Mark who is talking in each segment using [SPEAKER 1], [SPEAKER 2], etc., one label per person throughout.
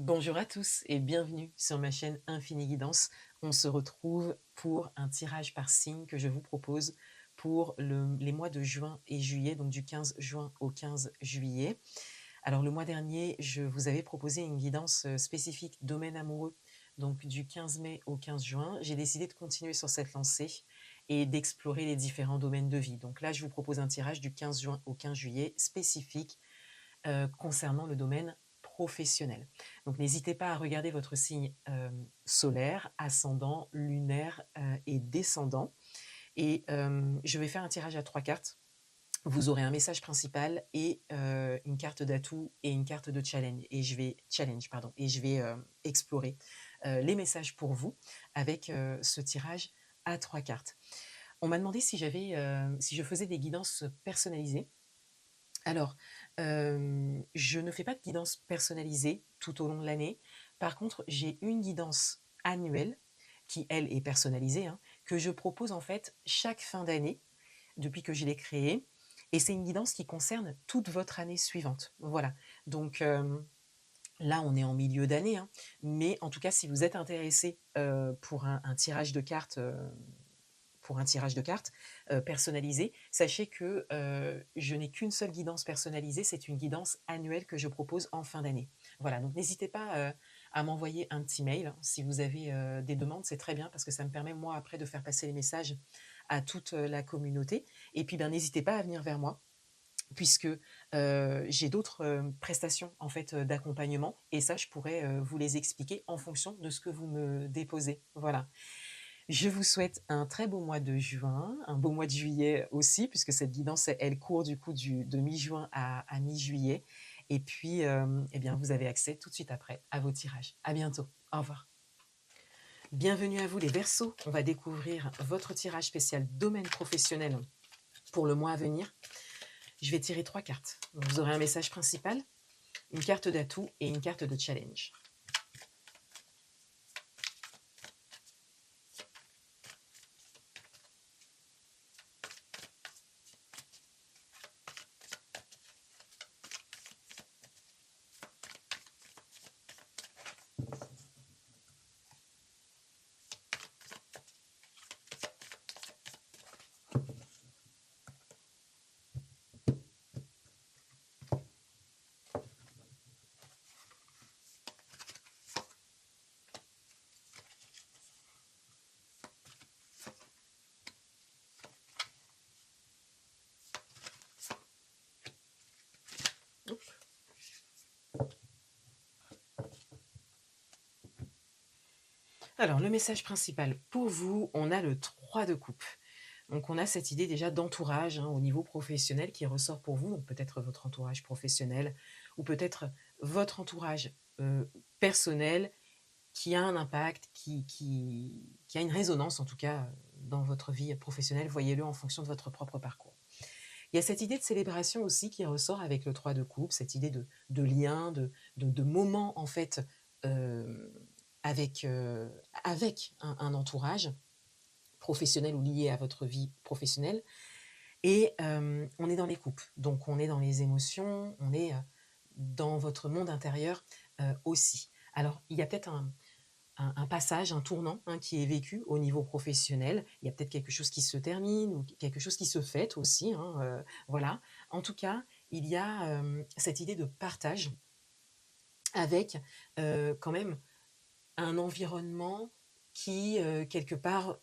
[SPEAKER 1] Bonjour à tous et bienvenue sur ma chaîne Infini Guidance. On se retrouve pour un tirage par signe que je vous propose pour les mois de juin et juillet, donc du 15 juin au 15 juillet. Alors le mois dernier, je vous avais proposé une guidance spécifique domaine amoureux, donc du 15 mai au 15 juin. J'ai décidé de continuer sur cette lancée et d'explorer les différents domaines de vie. Donc là, je vous propose un tirage du 15 juin au 15 juillet spécifique concernant le domaine professionnel. Donc n'hésitez pas à regarder votre signe solaire, ascendant, lunaire et descendant. Et je vais faire un tirage à 3 cartes. Vous aurez un message principal et une carte d'atout et une carte de challenge. Et je vais explorer les messages pour vous avec ce tirage à 3 cartes. On m'a demandé si je faisais des guidances personnalisées. Alors, je ne fais pas de guidance personnalisée tout au long de l'année. Par contre, j'ai une guidance annuelle qui, elle, est personnalisée, hein, que je propose en fait chaque fin d'année depuis que je l'ai créée. Et c'est une guidance qui concerne toute votre année suivante. Voilà. Donc là, on est en milieu d'année, hein, mais en tout cas, si vous êtes intéressé pour un tirage de cartes personnalisé, sachez que je n'ai qu'une seule guidance personnalisée, c'est une guidance annuelle que je propose en fin d'année. Voilà, donc n'hésitez pas à m'envoyer un petit mail hein, si vous avez des demandes, c'est très bien parce que ça me permet moi après de faire passer les messages à toute la communauté. Et puis ben, n'hésitez pas à venir vers moi puisque j'ai d'autres prestations en fait d'accompagnement et ça je pourrais vous les expliquer en fonction de ce que vous me déposez. Voilà. Je vous souhaite un très beau mois de juin, un beau mois de juillet aussi, puisque cette guidance, elle court du coup de mi-juin à mi-juillet. Et puis, eh bien, vous avez accès tout de suite après à vos tirages. À bientôt. Au revoir. Bienvenue à vous les Verseaux. On va découvrir votre tirage spécial domaine professionnel pour le mois à venir. Je vais tirer 3 cartes. Vous aurez un message principal, une carte d'atout et une carte de challenge. Alors, le message principal pour vous, on a le 3 de coupe. Donc, on a cette idée déjà d'entourage hein, au niveau professionnel qui ressort pour vous. Donc, peut-être votre entourage professionnel ou peut-être votre entourage personnel qui a un impact, qui a une résonance en tout cas dans votre vie professionnelle. Voyez-le en fonction de votre propre parcours. Il y a cette idée de célébration aussi qui ressort avec le 3 de coupe, cette idée de lien, de moment en fait avec, avec un entourage professionnel ou lié à votre vie professionnelle. Et on est dans les coupes, donc on est dans les émotions, on est dans votre monde intérieur aussi. Alors, il y a peut-être un passage, un tournant hein, qui est vécu au niveau professionnel. Il y a peut-être quelque chose qui se termine ou quelque chose qui se fête aussi. Hein, voilà. En tout cas, il y a cette idée de partage avec quand même un environnement qui, quelque part,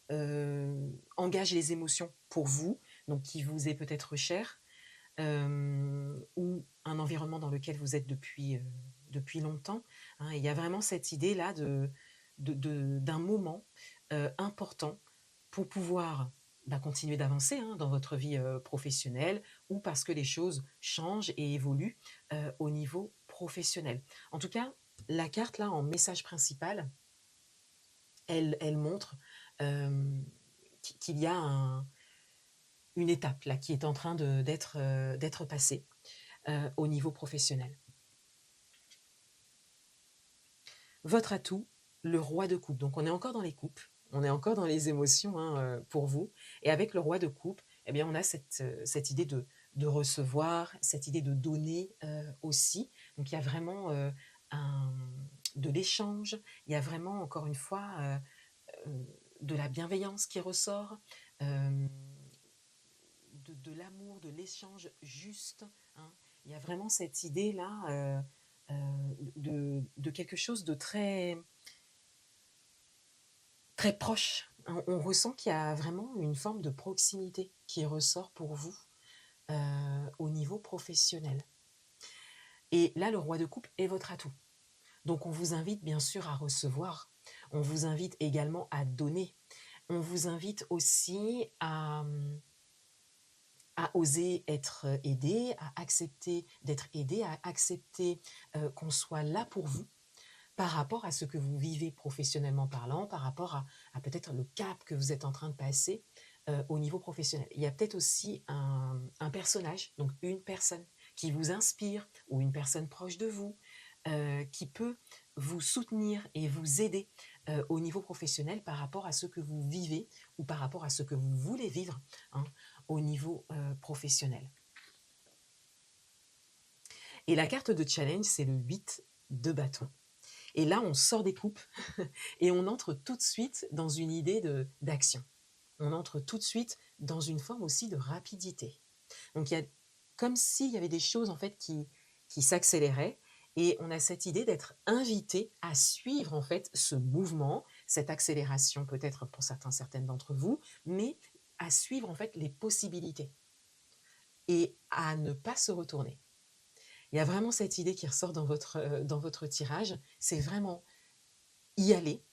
[SPEAKER 1] engage les émotions pour vous, donc qui vous est peut-être cher, ou un environnement dans lequel vous êtes depuis longtemps, hein. Il y a vraiment cette idée-là d'un moment important pour pouvoir bah, continuer d'avancer hein, dans votre vie professionnelle ou parce que les choses changent et évoluent au niveau professionnel. En tout cas, la carte là en message principal, elle montre qu'il y a une étape là qui est en train d'être passée au niveau professionnel. Votre atout, le roi de coupe. Donc on est encore dans les coupes, on est encore dans les émotions hein, pour vous. Et avec le roi de coupe, eh bien, on a cette idée de recevoir, cette idée de donner aussi. Donc il y a vraiment un de l'échange, il y a vraiment encore une fois, de la bienveillance qui ressort, hem, de l'amour, de l'échange juste, hein. Il y a vraiment cette idée-là, de quelque chose de très très proche. On ressent qu'il y a vraiment une forme de proximité qui ressort pour vous, au niveau professionnel. Et là, le roi de coupe est votre atout. Donc on vous invite bien sûr à recevoir, on vous invite également à donner, on vous invite aussi à oser être aidé, à accepter d'être aidé, à accepter, qu'on soit là pour vous par rapport à ce que vous vivez professionnellement parlant, par rapport à peut-être le cap que vous êtes en train de passer, au niveau professionnel. Il y a peut-être aussi un personnage, donc une personne qui vous inspire ou une personne proche de vous, qui peut vous soutenir et vous aider, au niveau professionnel par rapport à ce que vous vivez ou par rapport à ce que vous voulez vivre, hein, au niveau, professionnel. Et la carte de challenge, c'est le 8 de bâton. Et là, on sort des coupes et on entre tout de suite dans une idée d'action. On entre tout de suite dans une forme aussi de rapidité. Donc il y a comme s'il y avait des choses en fait qui s'accéléraient et on a cette idée d'être invité à suivre en fait ce mouvement, cette accélération peut-être pour certains, certaines d'entre vous, mais à suivre en fait les possibilités et à ne pas se retourner. Il y a vraiment cette idée qui ressort dans votre tirage, c'est vraiment y aller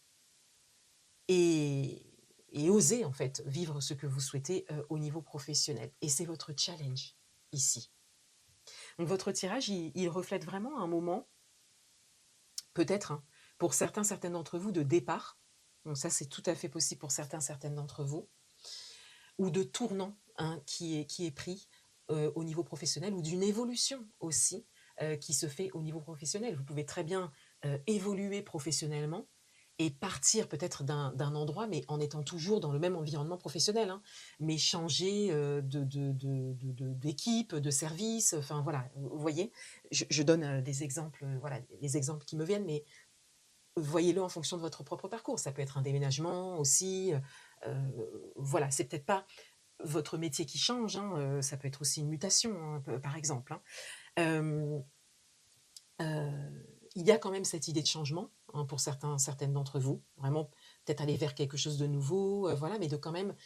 [SPEAKER 1] et oser en fait vivre ce que vous souhaitez, au niveau professionnel et c'est votre challenge ici. Donc votre tirage, il reflète vraiment un moment, peut-être, hein, pour certains, certaines d'entre vous, de départ. Donc ça, c'est tout à fait possible pour certains, certaines d'entre vous, ou de tournant, hein, qui est pris, au niveau professionnel ou d'une évolution aussi, qui se fait au niveau professionnel. Vous pouvez très bien, évoluer professionnellement et partir peut-être d'un endroit, mais en étant toujours dans le même environnement professionnel, hein, mais changer, d'équipe, de service, enfin voilà, vous voyez? Je donne, des exemples, voilà, les exemples qui me viennent, mais voyez-le en fonction de votre propre parcours. Ça peut être un déménagement aussi, voilà, c'est peut-être pas votre métier qui change, hein, ça peut être aussi une mutation, hein, par exemple, hein. Hem, il y a quand même cette idée de changement, hein, pour certains, certaines d'entre vous. Vraiment, peut-être aller vers quelque chose de nouveau, voilà, mais de quand même,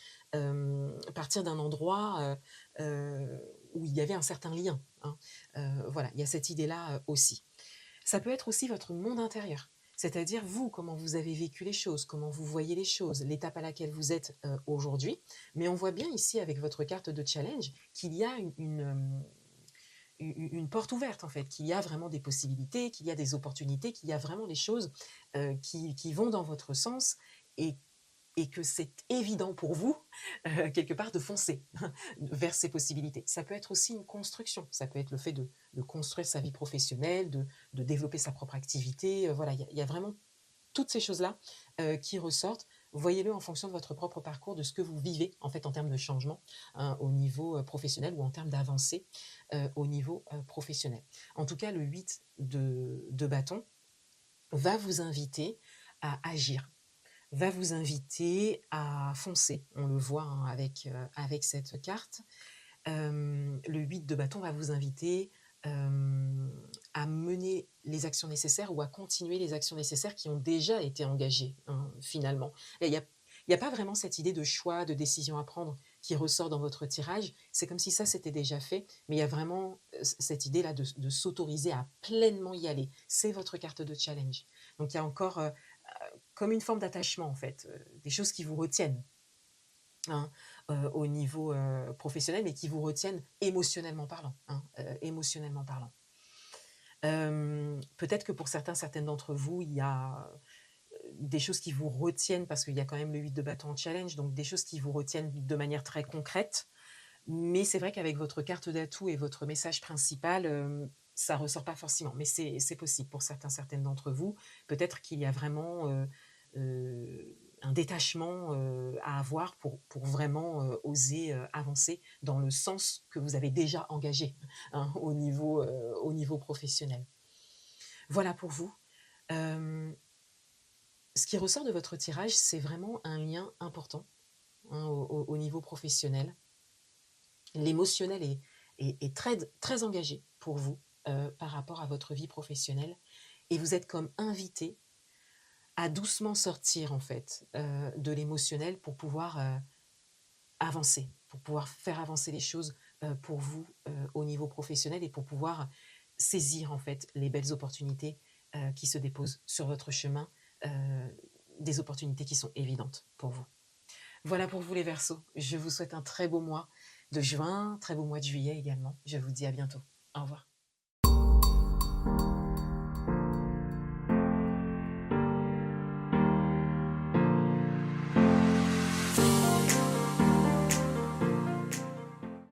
[SPEAKER 1] partir d'un endroit, où il y avait un certain lien, hein. Voilà, il y a cette idée-là, aussi. Ça peut être aussi votre monde intérieur. C'est-à-dire vous, comment vous avez vécu les choses, comment vous voyez les choses, l'étape à laquelle vous êtes, aujourd'hui. Mais on voit bien ici avec votre carte de challenge qu'il y a une porte ouverte en fait, qu'il y a vraiment des possibilités, qu'il y a des opportunités, qu'il y a vraiment des choses, qui vont dans votre sens et que c'est évident pour vous, quelque part de foncer vers ces possibilités. Ça peut être aussi une construction, ça peut être le fait de construire sa vie professionnelle, de développer sa propre activité, voilà, il y a vraiment toutes ces choses-là, qui ressortent. Voyez-le en fonction de votre propre parcours, de ce que vous vivez, en fait, en termes de changement, hein, au niveau, professionnel ou en termes d'avancée, au niveau, professionnel. En tout cas, le 8 de bâton va vous inviter à agir, va vous inviter à foncer. On le voit, hein, avec cette carte. Le 8 de bâton va vous inviter, à mener les actions nécessaires ou à continuer les actions nécessaires qui ont déjà été engagées, hein, finalement. Et il y a pas vraiment cette idée de choix, de décision à prendre qui ressort dans votre tirage. C'est comme si ça, c'était déjà fait, mais il y a vraiment, cette idée-là de s'autoriser à pleinement y aller. C'est votre carte de challenge. Donc il y a encore, comme une forme d'attachement, en fait, des choses qui vous retiennent, hein, au niveau, professionnel, mais qui vous retiennent émotionnellement parlant, hein, émotionnellement parlant. Peut-être que pour certains, certaines d'entre vous, il y a, des choses qui vous retiennent parce qu'il y a quand même le 8 de bâton en challenge, donc des choses qui vous retiennent de manière très concrète. Mais c'est vrai qu'avec votre carte d'atout et votre message principal, ça ressort pas forcément, mais c'est possible pour certains, certaines d'entre vous. Peut-être qu'il y a vraiment, un détachement, à avoir pour vraiment, oser, avancer dans le sens que vous avez déjà engagé, hein, au niveau professionnel. Voilà pour vous. Hem, Ce qui ressort de votre tirage, c'est vraiment un lien important, hein, au niveau professionnel. L'émotionnel est très engagé pour vous, par rapport à votre vie professionnelle et vous êtes comme invité à doucement sortir en fait, de l'émotionnel pour pouvoir, avancer, pour pouvoir faire avancer les choses, pour vous, au niveau professionnel et pour pouvoir saisir en fait les belles opportunités, qui se déposent sur votre chemin, des opportunités qui sont évidentes pour vous. Voilà pour vous les Verseaux. Je vous souhaite un très beau mois de juin, très beau mois de juillet également. Je vous dis à bientôt. Au revoir.